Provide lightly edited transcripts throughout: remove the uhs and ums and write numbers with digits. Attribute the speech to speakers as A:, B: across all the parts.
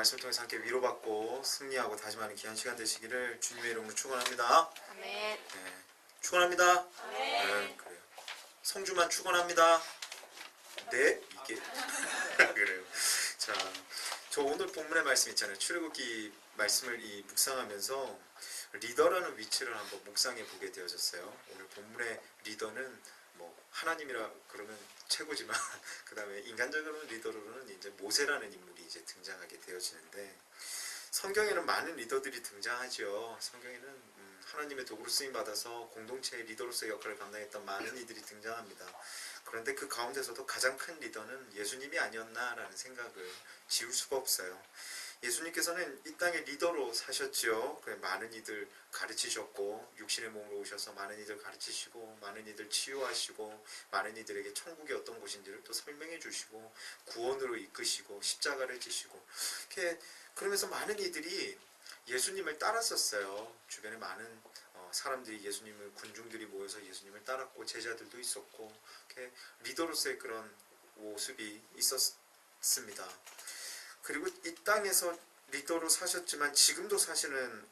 A: 말씀을 통해서 함께 위로받고 승리하고 다짐하는 귀한 시간 되시기를 주님의 이름으로 축원합니다.
B: 아멘.
A: 네, 축원합니다. 네, 그래요. 성주만 축원합니다. 네, 이게 그래요. 자, 저 오늘 본문의 말씀 있잖아요. 출애굽기 말씀을 묵상하면서 리더라는 위치를 한번 묵상해 보게 되어졌어요. 오늘 본문의 리더는 뭐 하나님이라 그러면 최고지만 그 다음에 인간적으로는 리더로는 이제 모세라는 인물이 이제 등장하게 되어지는데, 성경에는 많은 리더들이 등장하죠. 성경에는 하나님의 도구로 쓰임 받아서 공동체의 리더로서의 역할을 감당했던 많은 이들이 등장합니다. 그런데 그 가운데서도 가장 큰 리더는 예수님이 아니었나라는 생각을 지울 수가 없어요. 예수님께서는 이 땅의 리더로 사셨지요. 많은 이들 가르치셨고, 육신의 몸으로 오셔서 많은 이들 가르치시고, 많은 이들 치유하시고, 많은 이들에게 천국이 어떤 곳인지를 또 설명해 주시고, 구원으로 이끄시고, 십자가를 지시고, 그러면서 많은 이들이 예수님을 따랐었어요. 주변에 많은 사람들이 예수님을, 군중들이 모여서 예수님을 따랐고, 제자들도 있었고, 리더로서의 그런 모습이 있었습니다. 그리고 이 땅에서 리더로 사셨지만 지금도 사실은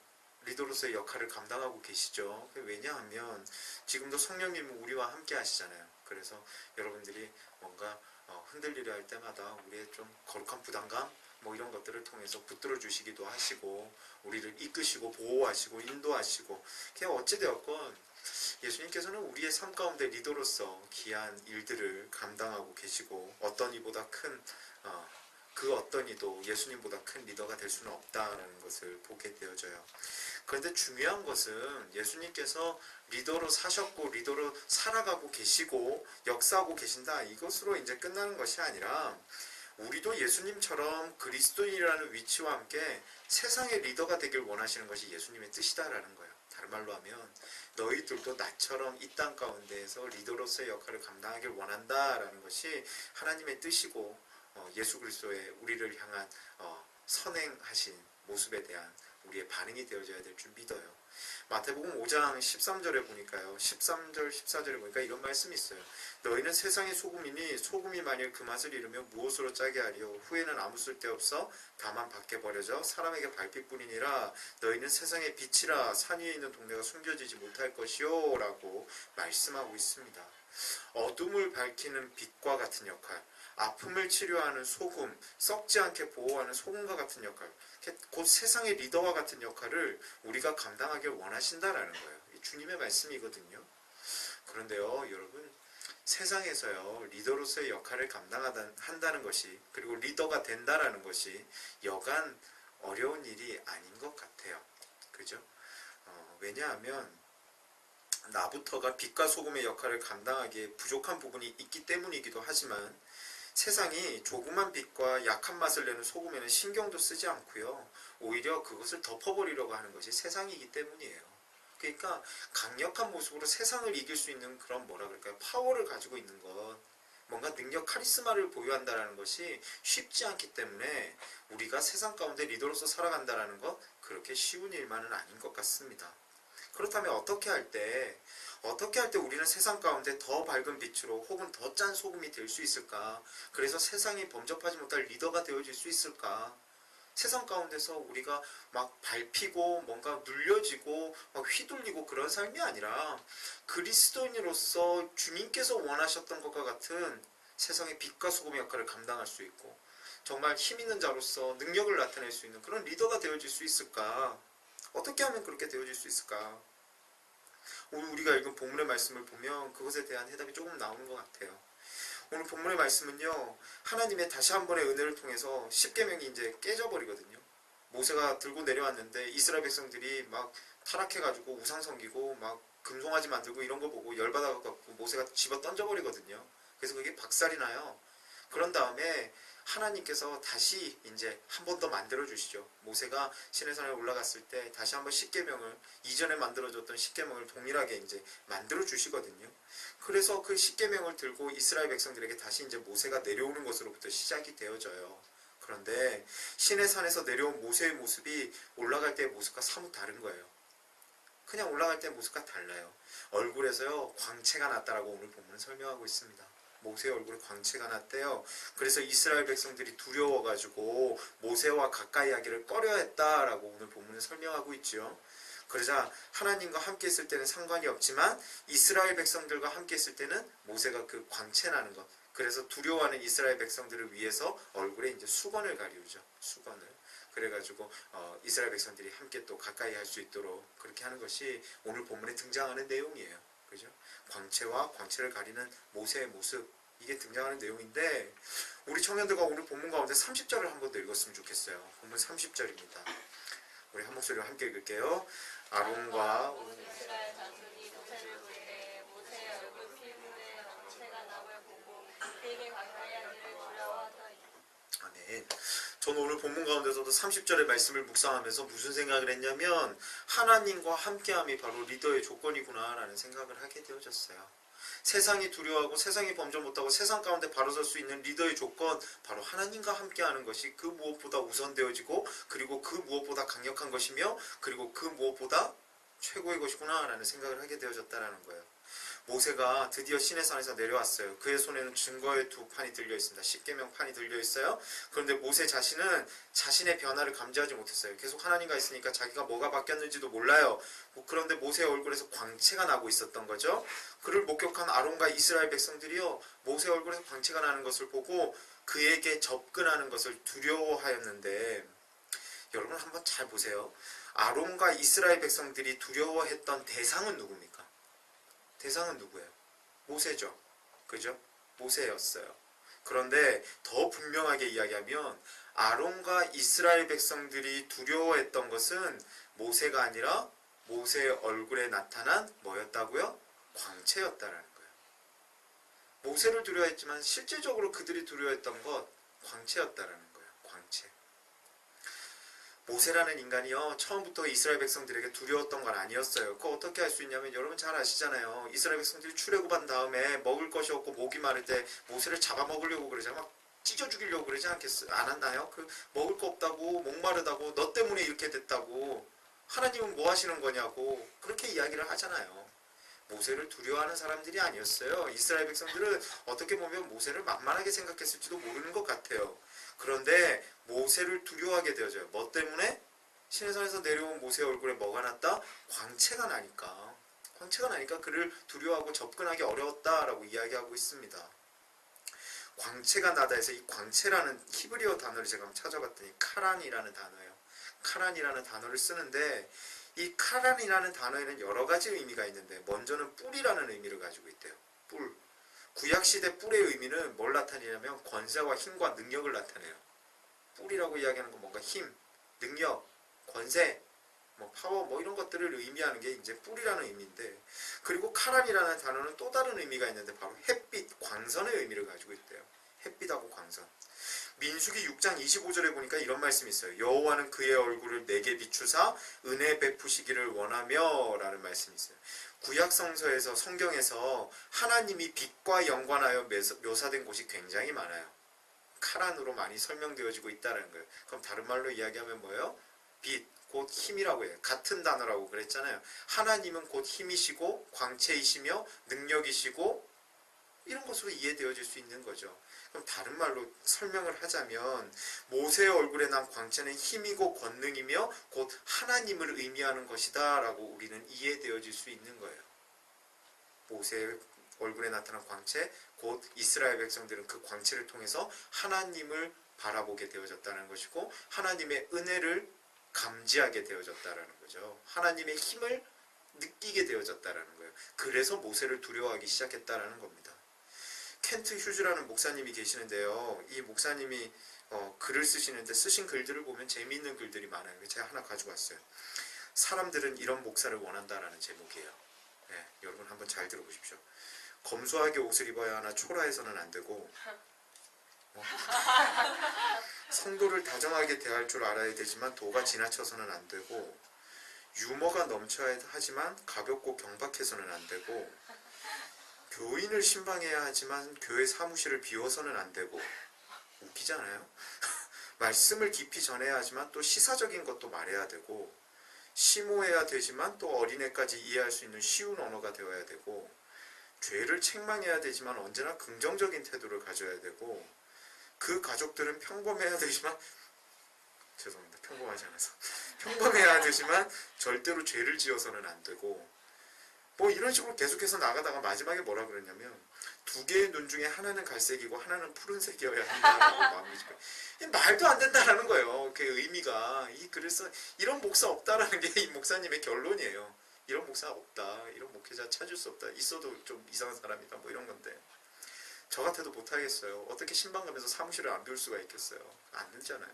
A: 리더로서의 역할을 감당하고 계시죠. 왜냐하면 지금도 성령님은 우리와 함께 하시잖아요. 그래서 여러분들이 뭔가 흔들리려 할 때마다 우리의 좀 거룩한 부담감 뭐 이런 것들을 통해서 붙들어 주시기도 하시고, 우리를 이끄시고 보호하시고 인도하시고, 어찌되었건 예수님께서는 우리의 삶 가운데 리더로서 귀한 일들을 감당하고 계시고, 어떤 이보다 큰 그 어떤 이도 예수님보다 큰 리더가 될 수는 없다라는 것을 보게 되어져요. 그런데 중요한 것은 예수님께서 리더로 사셨고 리더로 살아가고 계시고 역사하고 계신다, 이것으로 이제 끝나는 것이 아니라, 우리도 예수님처럼 그리스도인이라는 위치와 함께 세상의 리더가 되길 원하시는 것이 예수님의 뜻이다라는 거예요. 다른 말로 하면 너희들도 나처럼 이 땅 가운데에서 리더로서의 역할을 감당하길 원한다라는 것이 하나님의 뜻이고, 예수 그리스도의 우리를 향한 선행하신 모습에 대한 우리의 반응이 되어져야 될 줄 믿어요. 마태복음 5장 13절에 보니까요, 13절 14절에 보니까 이런 말씀이 있어요. 너희는 세상의 소금이니 소금이 만일 그 맛을 잃으면 무엇으로 짜게 하리요? 후에는 아무 쓸데없어 다만 밖에 버려져 사람에게 밟힐뿐이니라. 너희는 세상의 빛이라. 산 위에 있는 동네가 숨겨지지 못할 것이요 라고 말씀하고 있습니다. 어둠을 밝히는 빛과 같은 역할, 아픔을 치료하는 소금, 썩지 않게 보호하는 소금과 같은 역할, 곧 세상의 리더와 같은 역할을 우리가 감당하길 원하신다라는 거예요. 이 주님의 말씀이거든요. 그런데요, 여러분, 세상에서요, 리더로서의 역할을 감당한다는 것이, 그리고 리더가 된다라는 것이 여간 어려운 일이 아닌 것 같아요. 그죠? 왜냐하면 나부터가 빛과 소금의 역할을 감당하기에 부족한 부분이 있기 때문이기도 하지만, 세상이 조그만 빛과 약한 맛을 내는 소금에는 신경도 쓰지 않고요, 오히려 그것을 덮어버리려고 하는 것이 세상이기 때문이에요. 그러니까 강력한 모습으로 세상을 이길 수 있는 그런 파워를 가지고 있는 것, 뭔가 능력, 카리스마를 보유한다는 것이 쉽지 않기 때문에 우리가 세상 가운데 리더로서 살아간다는 것, 그렇게 쉬운 일만은 아닌 것 같습니다. 그렇다면 어떻게 할 때 우리는 세상 가운데 더 밝은 빛으로 혹은 더 짠 소금이 될 수 있을까? 그래서 세상이 범접하지 못할 리더가 되어질 수 있을까? 세상 가운데서 우리가 막 밟히고 뭔가 눌려지고 막 휘둘리고 그런 삶이 아니라, 그리스도인으로서 주님께서 원하셨던 것과 같은 세상의 빛과 소금의 역할을 감당할 수 있고, 정말 힘 있는 자로서 능력을 나타낼 수 있는 그런 리더가 되어질 수 있을까? 어떻게 하면 그렇게 되어질 수 있을까? 오늘 우리가 읽은 본문의 말씀을 보면 그것에 대한 해답이 조금 나오는 것 같아요. 오늘 본문의 말씀은요, 하나님의 다시 한 번의 은혜를 통해서 십계명이 이제 깨져버리거든요. 모세가 들고 내려왔는데 이스라엘 백성들이 막 타락해가지고 우상 섬기고 막 금송아지 만들고 이런 거 보고 열받아갖고 모세가 집어 던져버리거든요. 그래서 그게 박살이 나요. 그런 다음에 하나님께서 다시 이제 한 번 더 만들어 주시죠. 모세가 시내산에 올라갔을 때 다시 한번 십계명을, 이전에 만들어줬던 십계명을 동일하게 이제 만들어 주시거든요. 그래서 그 십계명을 들고 이스라엘 백성들에게 다시 이제 모세가 내려오는 것으로부터 시작이 되어져요. 그런데 시내산에서 내려온 모세의 모습이 올라갈 때의 모습과 사뭇 다른 거예요. 그냥 올라갈 때 모습과 달라요. 얼굴에서요 광채가 났다라고 오늘 본문은 설명하고 있습니다. 모세 얼굴에 광채가 났대요. 그래서 이스라엘 백성들이 두려워가지고 모세와 가까이 하기를 꺼려했다라고 오늘 본문은 설명하고 있죠. 그러자 하나님과 함께 있을 때는 상관이 없지만 이스라엘 백성들과 함께 있을 때는 모세가 그 광채 나는 것, 그래서 두려워하는 이스라엘 백성들을 위해서 얼굴에 이제 수건을 가리우죠. 수건을. 그래가지고 이스라엘 백성들이 함께 또 가까이 할 수 있도록 그렇게 하는 것이 오늘 본문에 등장하는 내용이에요. 그죠? 광채와 광채를 가리는 모세의 모습, 이게 등장하는 내용인데 우리 청년들과 오늘 본문 가운데 30절을 한 번 더 읽었으면 좋겠어요. 본문 30절입니다. 우리 한 목소리로 함께 읽을게요. 아론과
B: 이스라엘 자손이 모세를 볼 때 모세의 얼굴 피부에 광채가 남을 보고 그에게 가까이 하기를 두려워하더니.
A: 아멘. 저는 오늘 본문 가운데서도 30절의 말씀을 묵상하면서 무슨 생각을 했냐면 하나님과 함께함이 바로 리더의 조건이구나라는 생각을 하게 되어졌어요. 세상이 두려워하고 세상이 범접 못하고 세상 가운데 바로 설 수 있는 리더의 조건, 바로 하나님과 함께하는 것이 그 무엇보다 우선되어지고 그리고 그 무엇보다 강력한 것이며 그리고 그 무엇보다 최고의 것이구나 라는 생각을 하게 되어졌다는 거예요. 모세가 드디어 시내산에서 내려왔어요. 그의 손에는 증거의 두 판이 들려 있습니다. 십계명 판이 들려 있어요. 그런데 모세 자신은 자신의 변화를 감지하지 못했어요. 계속 하나님과 있으니까 자기가 뭐가 바뀌었는지도 몰라요. 그런데 모세의 얼굴에서 광채가 나고 있었던 거죠. 그를 목격한 아론과 이스라엘 백성들이요, 모세 얼굴에서 광채가 나는 것을 보고 그에게 접근하는 것을 두려워하였는데, 여러분 한번 잘 보세요. 아론과 이스라엘 백성들이 두려워했던 대상은 누굽니까? 대상은 누구예요? 모세죠. 그죠? 모세였어요. 그런데 더 분명하게 이야기하면 아론과 이스라엘 백성들이 두려워했던 것은 모세가 아니라 모세의 얼굴에 나타난 뭐였다고요? 광채였다라는 거예요. 모세를 두려워했지만 실질적으로 그들이 두려워했던 것 광채였다라는 거예요. 광채. 모세라는 인간이요, 처음부터 이스라엘 백성들에게 두려웠던 건 아니었어요. 그거 어떻게 할 수 있냐면 여러분 잘 아시잖아요. 이스라엘 백성들이 출애굽한 다음에 먹을 것이 없고 목이 마를 때 모세를 잡아먹으려고 그러잖아요. 막 찢어 죽이려고 그러지 않았나요? 그 먹을 거 없다고, 목마르다고, 너 때문에 이렇게 됐다고, 하나님은 뭐 하시는 거냐고 그렇게 이야기를 하잖아요. 모세를 두려워하는 사람들이 아니었어요. 이스라엘 백성들은 어떻게 보면 모세를 만만하게 생각했을지도 모르는 것 같아요. 그런데 모세를 두려워하게 되어져요. 뭐 때문에? 시내산에서 내려온 모세의 얼굴에 뭐가 났다? 광채가 나니까. 광채가 나니까 그를 두려워하고 접근하기 어려웠다라고 이야기하고 있습니다. 광채가 나다 해서 이 광채라는 히브리어 단어를 제가 한번 찾아봤더니 카란이라는 단어예요. 카란이라는 단어를 쓰는데 이 카란이라는 단어에는 여러 가지 의미가 있는데 먼저는 뿔이라는 의미를 가지고 있대요. 뿔. 구약시대 뿔의 의미는 뭘 나타내냐면 권세와 힘과 능력을 나타내요. 뿔이라고 이야기하는 건 뭔가 힘, 능력, 권세, 뭐 파워 뭐 이런 것들을 의미하는 게 이제 뿔이라는 의미인데, 그리고 카란이라는 단어는 또 다른 의미가 있는데 바로 햇빛, 광선의 의미를 가지고 있대요. 햇빛하고 광선. 민수기 6장 25절에 보니까 이런 말씀이 있어요. 여호와는 그의 얼굴을 내게 비추사 은혜 베푸시기를 원하며 라는 말씀이 있어요. 구약성서에서, 성경에서 하나님이 빛과 연관하여 묘사된 곳이 굉장히 많아요. 카란으로 많이 설명되어지고 있다는 거예요. 그럼 다른 말로 이야기하면 뭐예요? 빛, 곧 힘이라고 해요. 같은 단어라고 그랬잖아요. 하나님은 곧 힘이시고 광채이시며 능력이시고 이런 것으로 이해되어질 수 있는 거죠. 그럼 다른 말로 설명을 하자면 모세의 얼굴에 난 광채는 힘이고 권능이며 곧 하나님을 의미하는 것이다 라고 우리는 이해되어질 수 있는 거예요. 모세의 얼굴에 나타난 광채, 곧 이스라엘 백성들은 그 광채를 통해서 하나님을 바라보게 되어졌다는 것이고 하나님의 은혜를 감지하게 되어졌다는 거죠. 하나님의 힘을 느끼게 되어졌다는 거예요. 그래서 모세를 두려워하기 시작했다는 겁니다. 켄트 휴즈라는 목사님이 계시는데요. 이 목사님이 글을 쓰시는데 쓰신 글들을 보면 재미있는 글들이 많아요. 제가 하나 가지고 왔어요. 사람들은 이런 목사를 원한다라는 제목이에요. 네, 여러분 한번 잘 들어보십시오. 검소하게 옷을 입어야 하나 초라해서는 안 되고 성도를 다정하게 대할 줄 알아야 되지만 도가 지나쳐서는 안 되고 유머가 넘쳐야 하지만 가볍고 경박해서는 안 되고 교인을 신방해야 하지만 교회 사무실을 비워서는 안 되고 웃기잖아요. 말씀을 깊이 전해야 하지만 또 시사적인 것도 말해야 되고 심오해야 되지만 또 어린애까지 이해할 수 있는 쉬운 언어가 되어야 되고 죄를 책망해야 되지만 언제나 긍정적인 태도를 가져야 되고, 그 가족들은 평범해야 되지만, 죄송합니다. 평범하지 않아서 평범해야 되지만 절대로 죄를 지어서는 안 되고, 뭐 이런 식으로 계속해서 나가다가 마지막에 뭐라 그랬냐면, 두 개의 눈 중에 하나는 갈색이고 하나는 푸른색이어야 한다라고 마음을 짚어요. 말도 안 된다라는 거예요. 그 의미가. 그래서 이런 목사 없다라는 게 이 목사님의 결론이에요. 이런 목사 없다, 이런 목회자 찾을 수 없다, 있어도 좀 이상한 사람이다, 뭐 이런 건데, 저 같아도 못하겠어요. 어떻게 신방 가면서 사무실을 안 비울 수가 있겠어요. 안 되잖아요.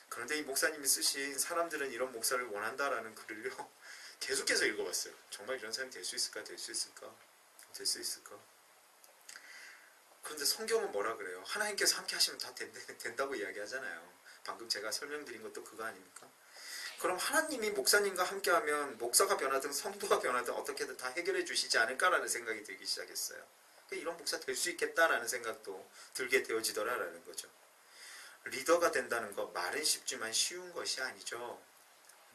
A: 그런데 이 목사님이 쓰신 사람들은 이런 목사를 원한다라는 글을요, 계속해서 읽어봤어요. 정말 이런 사람이 될 수 있을까, 될 수 있을까, 될 수 있을까. 그런데 성경은 뭐라 그래요? 하나님께서 함께 하시면 다 된다고 이야기하잖아요. 방금 제가 설명드린 것도 그거 아닙니까? 그럼 하나님이 목사님과 함께하면 목사가 변하든 성도가 변하든 어떻게든 다 해결해 주시지 않을까라는 생각이 들기 시작했어요. 이런 목사 될 수 있겠다라는 생각도 들게 되어지더라라는 거죠. 리더가 된다는 거 말은 쉽지만 쉬운 것이 아니죠.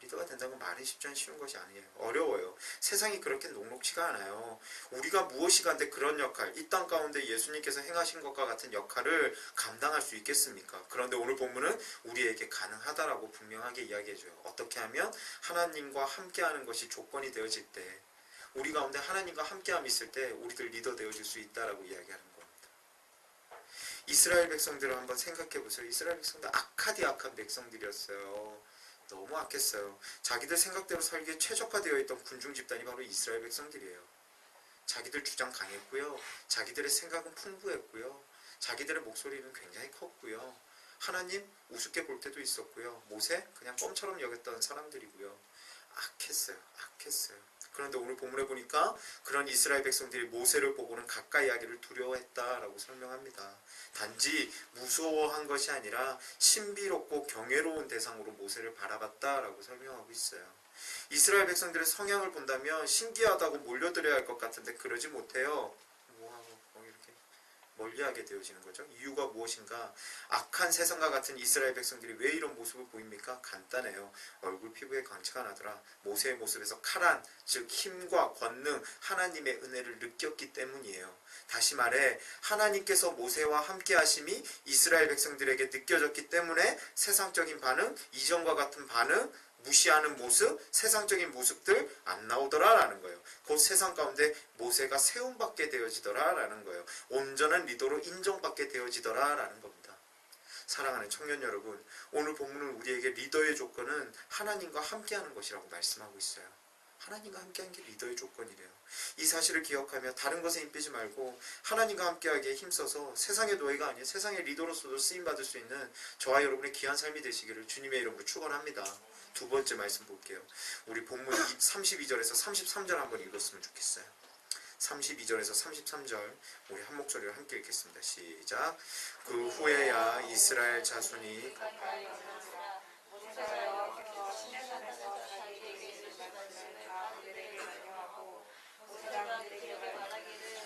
A: 리더가 된다는 건 말은 쉽지만 쉬운 것이 아니에요. 어려워요. 세상이 그렇게 녹록치가 않아요. 우리가 무엇이 간데 그런 역할, 이 땅 가운데 예수님께서 행하신 것과 같은 역할을 감당할 수 있겠습니까? 그런데 오늘 본문은 우리에게 가능하다라고 분명하게 이야기해줘요. 어떻게 하면 하나님과 함께하는 것이 조건이 되어질 때, 우리 가운데 하나님과 함께함이 있을 때 우리들 리더 되어줄 수 있다라고 이야기하는 겁니다. 이스라엘 백성들을 한번 생각해 보세요. 이스라엘 백성들 악한 백성들이었어요. 너무 악했어요. 자기들 생각대로 살기에 최적화되어 있던 군중 집단이 바로 이스라엘 백성들이에요. 자기들 주장 강했고요. 자기들의 생각은 풍부했고요. 자기들의 목소리는 굉장히 컸고요. 하나님 우습게 볼 때도 있었고요. 모세 그냥 껌처럼 여겼던 사람들이고요. 악했어요. 그런데 오늘 본문에 보니까 그런 이스라엘 백성들이 모세를 보고는 가까이 하기를 두려워했다라고 설명합니다. 단지 무서워한 것이 아니라 신비롭고 경외로운 대상으로 모세를 바라봤다라고 설명하고 있어요. 이스라엘 백성들의 성향을 본다면 신기하다고 몰려들어야 할 것 같은데 그러지 못해요. 이렇게 멀리하게 되어지는 거죠. 이유가 무엇인가? 악한 세상과 같은 이스라엘 백성들이 왜 이런 모습을 보입니까? 간단해요. 얼굴 피부에 광채가 나더라. 모세의 모습에서 카란, 즉 힘과 권능, 하나님의 은혜를 느꼈기 때문이에요. 다시 말해 하나님께서 모세와 함께 하심이 이스라엘 백성들에게 느껴졌기 때문에 세상적인 반응, 이전과 같은 반응, 무시하는 모습, 세상적인 모습들 안 나오더라라는 거예요. 곧 세상 가운데 모세가 세움받게 되어지더라라는 거예요. 온전한 리더로 인정받게 되어지더라라는 겁니다. 사랑하는 청년 여러분, 오늘 본문은 우리에게 리더의 조건은 하나님과 함께하는 것이라고 말씀하고 있어요. 하나님과 함께하는 게 리더의 조건이래요. 이 사실을 기억하며 다른 것에 힘 빼지 말고 하나님과 함께하기에 힘써서 세상의 노예가 아닌 세상의 리더로서도 쓰임받을 수 있는 저와 여러분의 귀한 삶이 되시기를 주님의 이름으로 축원합니다. 두 번째 말씀 볼게요. 우리 본문 32절에서 33절 한번 읽었으면 좋겠어요. 32절에서 33절 우리 한 목소리로 함께 읽겠습니다. 시작. 그 후에야 이스라엘 자손이
B: 가까이 오는지라 모세가 여호와께서 시내산에서 자기에게 이르신 말씀을 다 그들에게 명령하고 모세가 그들에게 말하기를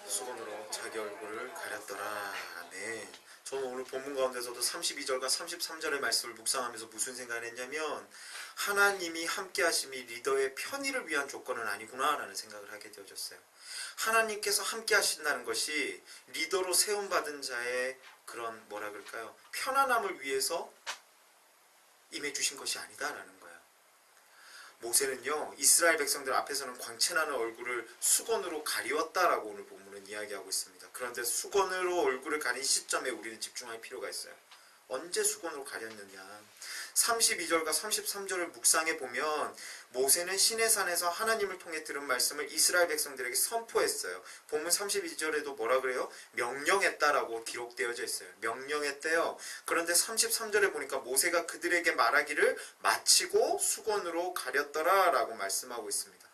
A: 수건으로 자기 얼굴을 가렸더라. 아멘. 저는 오늘 본문 가운데서도 32절과 33절의 말씀을 묵상하면서 무슨 생각을 했냐면 하나님이 함께 하심이 리더의 편의를 위한 조건은 아니구나 라는 생각을 하게 되어졌어요. 하나님께서 함께 하신다는 것이 리더로 세움받은 자의 그런 뭐라 그럴까요? 편안함을 위해서 임해 주신 것이 아니다라는 거예요. 모세는요 이스라엘 백성들 앞에서는 광채나는 얼굴을 수건으로 가리웠다라고 오늘 본문은 이야기하고 있습니다. 그런데 수건으로 얼굴을 가린 시점에 우리는 집중할 필요가 있어요. 언제 수건으로 가렸느냐? 32절과 33절을 묵상해 보면 모세는 시내산에서 하나님을 통해 들은 말씀을 이스라엘 백성들에게 선포했어요. 본문 32절에도 뭐라 그래요? 명령했다라고 기록되어져 있어요. 명령했대요. 그런데 33절에 보니까 모세가 그들에게 말하기를 마치고 수건으로 가렸더라 라고 말씀하고 있습니다.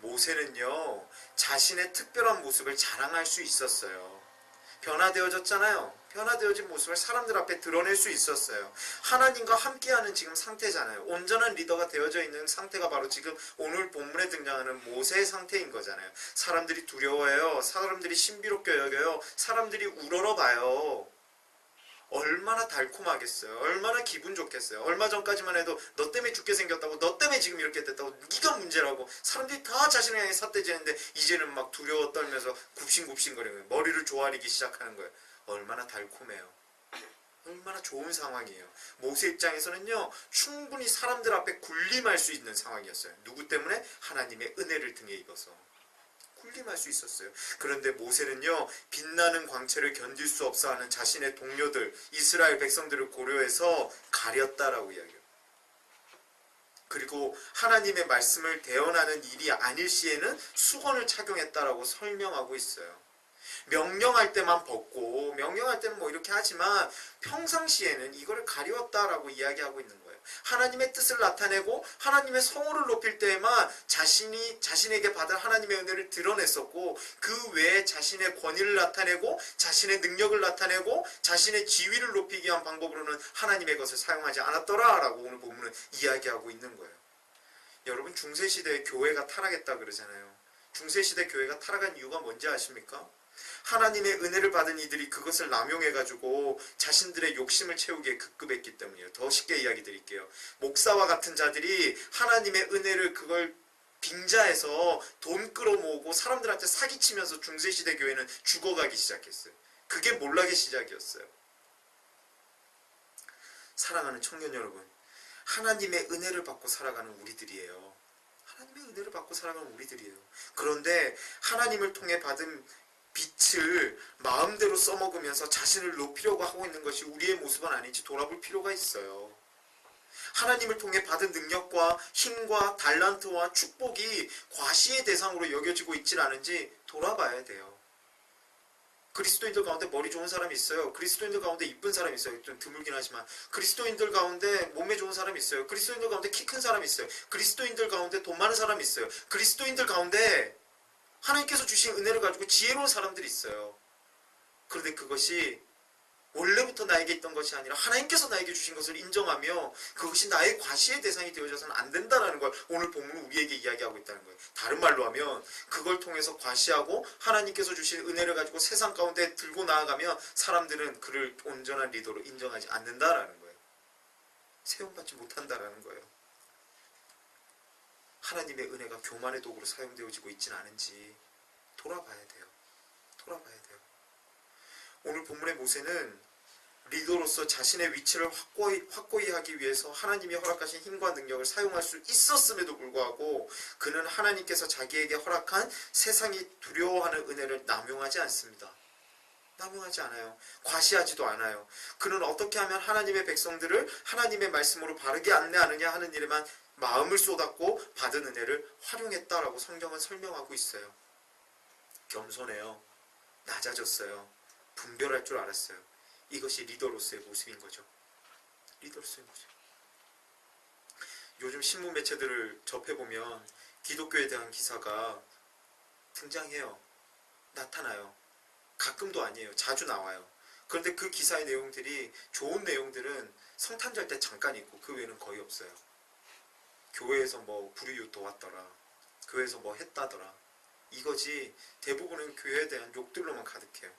A: 모세는요 자신의 특별한 모습을 자랑할 수 있었어요. 변화되어졌잖아요. 변화되어진 모습을 사람들 앞에 드러낼 수 있었어요. 하나님과 함께하는 지금 상태잖아요. 온전한 리더가 되어져 있는 상태가 바로 지금 오늘 본문에 등장하는 모세의 상태인 거잖아요. 사람들이 두려워해요. 사람들이 신비롭게 여겨요. 사람들이 우러러봐요. 얼마나 달콤하겠어요. 얼마나 기분 좋겠어요. 얼마 전까지만 해도 너 때문에 죽게 생겼다고, 너 때문에 지금 이렇게 됐다고, 네가 문제라고 사람들이 다 자신을 향해 삿대지는데 이제는 막 두려워 떨면서 굽신굽신거리는 거예요. 머리를 조아리기 시작하는 거예요. 얼마나 달콤해요. 얼마나 좋은 상황이에요. 모세 입장에서는요, 충분히 사람들 앞에 군림할 수 있는 상황이었어요. 누구 때문에? 하나님의 은혜를 등에 입어서 군림할 수 있었어요. 그런데 모세는요, 빛나는 광채를 견딜 수 없어 하는 자신의 동료들, 이스라엘 백성들을 고려해서 가렸다라고 이야기해요. 그리고 하나님의 말씀을 대언하는 일이 아닐 시에는 수건을 착용했다라고 설명하고 있어요. 명령할 때만 벗고, 명령할 때는 뭐 이렇게 하지만 평상시에는 이거를 가리웠다라고 이야기하고 있는 거예요. 하나님의 뜻을 나타내고 하나님의 성호를 높일 때에만 자신에게 받은 하나님의 은혜를 드러냈었고, 그 외에 자신의 권위를 나타내고 자신의 능력을 나타내고 자신의 지위를 높이기 위한 방법으로는 하나님의 것을 사용하지 않았더라라고 오늘 본문은 이야기하고 있는 거예요. 여러분, 중세시대에 교회가 타락했다 그러잖아요. 중세시대 교회가 타락한 이유가 뭔지 아십니까? 하나님의 은혜를 받은 이들이 그것을 남용해가지고 자신들의 욕심을 채우기에 급급했기 때문이에요. 더 쉽게 이야기 드릴게요. 목사와 같은 자들이 하나님의 은혜를 그걸 빙자해서 돈 끌어모으고 사람들한테 사기치면서 중세시대 교회는 죽어가기 시작했어요. 그게 몰락의 시작이었어요. 사랑하는 청년 여러분, 하나님의 은혜를 받고 살아가는 우리들이에요. 하나님의 은혜를 받고 살아가는 우리들이에요. 그런데 하나님을 통해 받은 빛을 마음대로 써먹으면서 자신을 높이려고 하고 있는 것이 우리의 모습은 아닌지 돌아볼 필요가 있어요. 하나님을 통해 받은 능력과 힘과 달란트와 축복이 과시의 대상으로 여겨지고 있질 않은지 돌아봐야 돼요. 그리스도인들 가운데 머리 좋은 사람이 있어요. 그리스도인들 가운데 이쁜 사람이 있어요. 좀 드물긴 하지만 그리스도인들 가운데 몸매 좋은 사람이 있어요. 그리스도인들 가운데 키 큰 사람이 있어요. 그리스도인들 가운데 돈 많은 사람이 있어요. 그리스도인들 가운데 하나님께서 주신 은혜를 가지고 지혜로운 사람들이 있어요. 그런데 그것이 원래부터 나에게 있던 것이 아니라 하나님께서 나에게 주신 것을 인정하며 그것이 나의 과시의 대상이 되어져서는 안 된다는 걸 오늘 본문은 우리에게 이야기하고 있다는 거예요. 다른 말로 하면 그걸 통해서 과시하고 하나님께서 주신 은혜를 가지고 세상 가운데 들고 나아가면 사람들은 그를 온전한 리더로 인정하지 않는다라는 거예요. 세움받지 못한다라는 거예요. 하나님의 은혜가 교만의 도구로 사용되어지고 있지는 않은지 돌아봐야 돼요. 돌아봐야 돼요. 오늘 본문의 모세는 리더로서 자신의 위치를 확고히 하기 위해서 하나님이 허락하신 힘과 능력을 사용할 수 있었음에도 불구하고 그는 하나님께서 자기에게 허락한 세상이 두려워하는 은혜를 남용하지 않습니다. 남용하지 않아요. 과시하지도 않아요. 그는 어떻게 하면 하나님의 백성들을 하나님의 말씀으로 바르게 안내하느냐 하는 일에만 마음을 쏟았고 받은 은혜를 활용했다라고 성경은 설명하고 있어요. 겸손해요. 낮아졌어요. 분별할 줄 알았어요. 이것이 리더로서의 모습인 거죠. 리더로서의 모습. 요즘 신문 매체들을 접해보면 기독교에 대한 기사가 등장해요. 나타나요. 가끔도 아니에요. 자주 나와요. 그런데 그 기사의 내용들이 좋은 내용들은 성탄절 때 잠깐 있고 그 외에는 거의 없어요. 교회에서 뭐 불이웃 도왔더라. 교회에서 뭐 했다더라. 이거지 대부분은 교회에 대한 욕들로만 가득해요.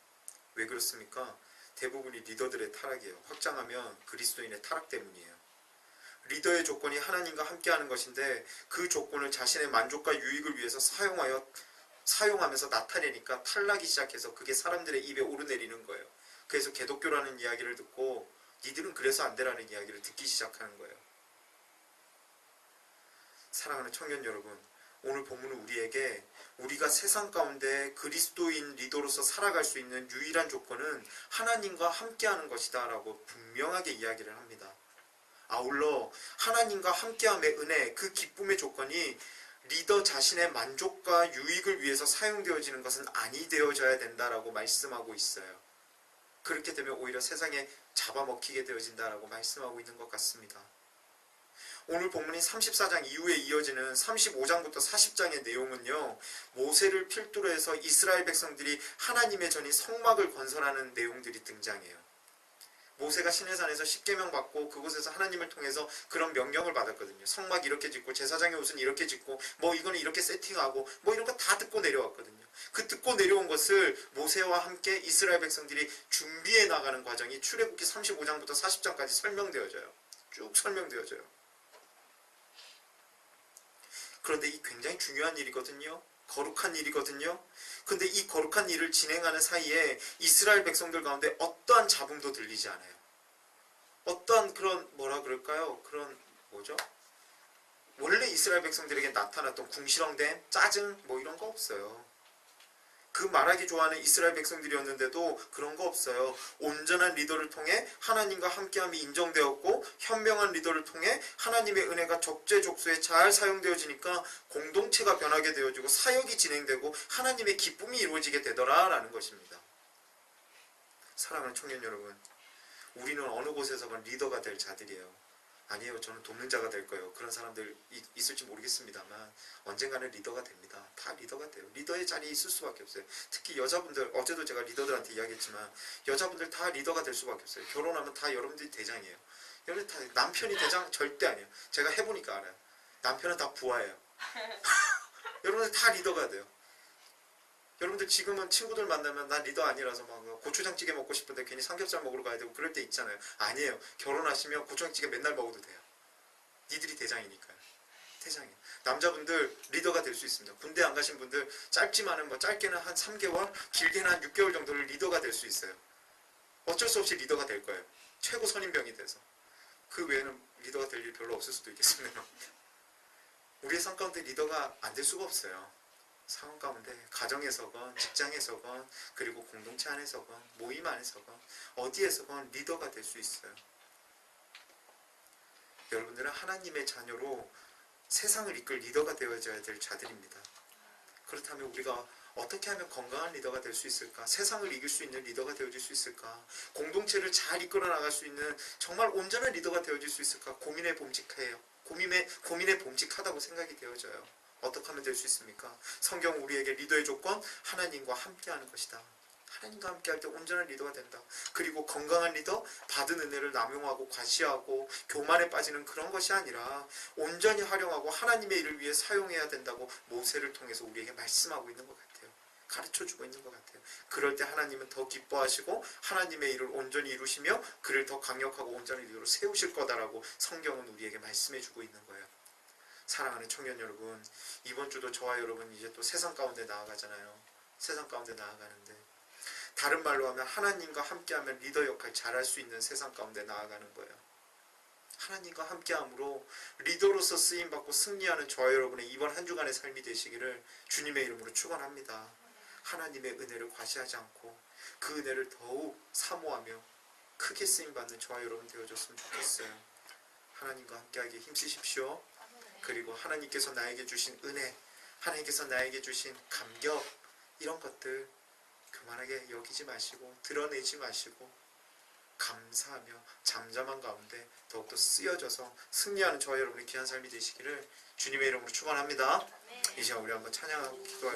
A: 왜 그렇습니까? 대부분이 리더들의 타락이에요. 확장하면 그리스도인의 타락 때문이에요. 리더의 조건이 하나님과 함께하는 것인데 그 조건을 자신의 만족과 유익을 위해서 사용하면서 나타내니까 탈락이 시작해서 그게 사람들의 입에 오르내리는 거예요. 그래서 개독교라는 이야기를 듣고 니들은 그래서 안 되라는 이야기를 듣기 시작하는 거예요. 사랑하는 청년 여러분, 오늘 본문은 우리에게 우리가 세상 가운데 그리스도인 리더로서 살아갈 수 있는 유일한 조건은 하나님과 함께하는 것이다 라고 분명하게 이야기를 합니다. 아울러 하나님과 함께함의 은혜, 그 기쁨의 조건이 리더 자신의 만족과 유익을 위해서 사용되어지는 것은 아니 되어져야 된다라고 말씀하고 있어요. 그렇게 되면 오히려 세상에 잡아먹히게 되어진다라고 말씀하고 있는 것 같습니다. 오늘 본문인 34장 이후에 이어지는 35장부터 40장의 내용은요, 모세를 필두로 해서 이스라엘 백성들이 하나님의 전인 성막을 건설하는 내용들이 등장해요. 모세가 시내산에서 십계명 받고 그곳에서 하나님을 통해서 그런 명령을 받았거든요. 성막 이렇게 짓고 제사장의 옷은 이렇게 짓고 뭐 이거는 이렇게 세팅하고 뭐 이런 거 다 듣고 내려왔거든요. 그 듣고 내려온 것을 모세와 함께 이스라엘 백성들이 준비해 나가는 과정이 출애굽기 35장부터 40장까지 설명되어져요. 쭉 설명되어져요. 그런데 이 굉장히 중요한 일이거든요. 거룩한 일이거든요. 근데 이 거룩한 일을 진행하는 사이에 이스라엘 백성들 가운데 어떠한 잡음도 들리지 않아요. 어떠한 그런 뭐라 그럴까요? 그런 뭐죠? 원래 이스라엘 백성들에게 나타났던 궁시렁댐, 짜증 뭐 이런 거 없어요. 그 말하기 좋아하는 이스라엘 백성들이었는데도 그런 거 없어요. 온전한 리더를 통해 하나님과 함께함이 인정되었고 현명한 리더를 통해 하나님의 은혜가 적재적소에 잘 사용되어지니까 공동체가 변하게 되어지고 사역이 진행되고 하나님의 기쁨이 이루어지게 되더라라는 것입니다. 사랑하는 청년 여러분, 우리는 어느 곳에서건 리더가 될 자들이에요. 아니에요. 저는 돕는 자가 될 거예요. 그런 사람들 있을지 모르겠습니다만 언젠가는 리더가 됩니다. 다 리더가 돼요. 리더의 자리에 있을 수밖에 없어요. 특히 여자분들, 어제도 제가 리더들한테 이야기했지만 여자분들 다 리더가 될 수밖에 없어요. 결혼하면 다 여러분들이 대장이에요. 여러분 다 남편이 대장 절대 아니에요. 제가 해보니까 알아요. 남편은 다 부하예요. 여러분들 다 리더가 돼요. 여러분들 지금은 친구들 만나면 난 리더 아니라서 막 고추장찌개 먹고 싶은데 괜히 삼겹살 먹으러 가야 되고 그럴 때 있잖아요. 아니에요. 결혼하시면 고추장찌개 맨날 먹어도 돼요. 니들이 대장이니까요. 대장이에요. 남자분들 리더가 될 수 있습니다. 군대 안 가신 분들 짧지만은 뭐 짧게는 한 3개월, 길게는 한 6개월 정도를 리더가 될 수 있어요. 어쩔 수 없이 리더가 될 거예요. 최고 선임병이 돼서. 그 외에는 리더가 될 일 별로 없을 수도 있겠습니다. 우리의 삶 가운데 리더가 안 될 수가 없어요. 상황 가운데 가정에서건 직장에서건 그리고 공동체 안에서건 모임 안에서건 어디에서건 리더가 될 수 있어요. 여러분들은 하나님의 자녀로 세상을 이끌 리더가 되어져야 될 자들입니다. 그렇다면 우리가 어떻게 하면 건강한 리더가 될 수 있을까? 세상을 이길 수 있는 리더가 되어질 수 있을까? 공동체를 잘 이끌어 나갈 수 있는 정말 온전한 리더가 되어질 수 있을까? 고민에 봉직해요. 고민에 봉직하다고 생각이 되어져요. 어떻게 하면 될 수 있습니까? 성경은 우리에게 리더의 조건, 하나님과 함께하는 것이다. 하나님과 함께할 때 온전한 리더가 된다. 그리고 건강한 리더, 받은 은혜를 남용하고 과시하고 교만에 빠지는 그런 것이 아니라 온전히 활용하고 하나님의 일을 위해 사용해야 된다고 모세를 통해서 우리에게 말씀하고 있는 것 같아요. 가르쳐주고 있는 것 같아요. 그럴 때 하나님은 더 기뻐하시고 하나님의 일을 온전히 이루시며 그를 더 강력하고 온전한 리더로 세우실 거다라고 성경은 우리에게 말씀해주고 있는 거예요. 사랑하는 청년 여러분, 이번 주도 저와 여러분 이제 또 세상 가운데 나아가잖아요. 세상 가운데 나아가는데 다른 말로 하면 하나님과 함께하면 리더 역할 잘할 수 있는 세상 가운데 나아가는 거예요. 하나님과 함께함으로 리더로서 쓰임받고 승리하는 저와 여러분의 이번 한 주간의 삶이 되시기를 주님의 이름으로 축원합니다. 하나님의 은혜를 과시하지 않고 그 은혜를 더욱 사모하며 크게 쓰임받는 저와 여러분 되어줬으면 좋겠어요. 하나님과 함께하기에 힘쓰십시오. 그리고 하나님께서 나에게 주신 은혜, 하나님께서 나에게 주신 감격, 이런 것들 교만하게 여기지 마시고 드러내지 마시고 감사하며 잠잠한 가운데 더욱더 쓰여져서 승리하는 저와 여러분의 귀한 삶이 되시기를 주님의 이름으로 축원합니다. 이 시간 우리 한번 찬양하고 기도할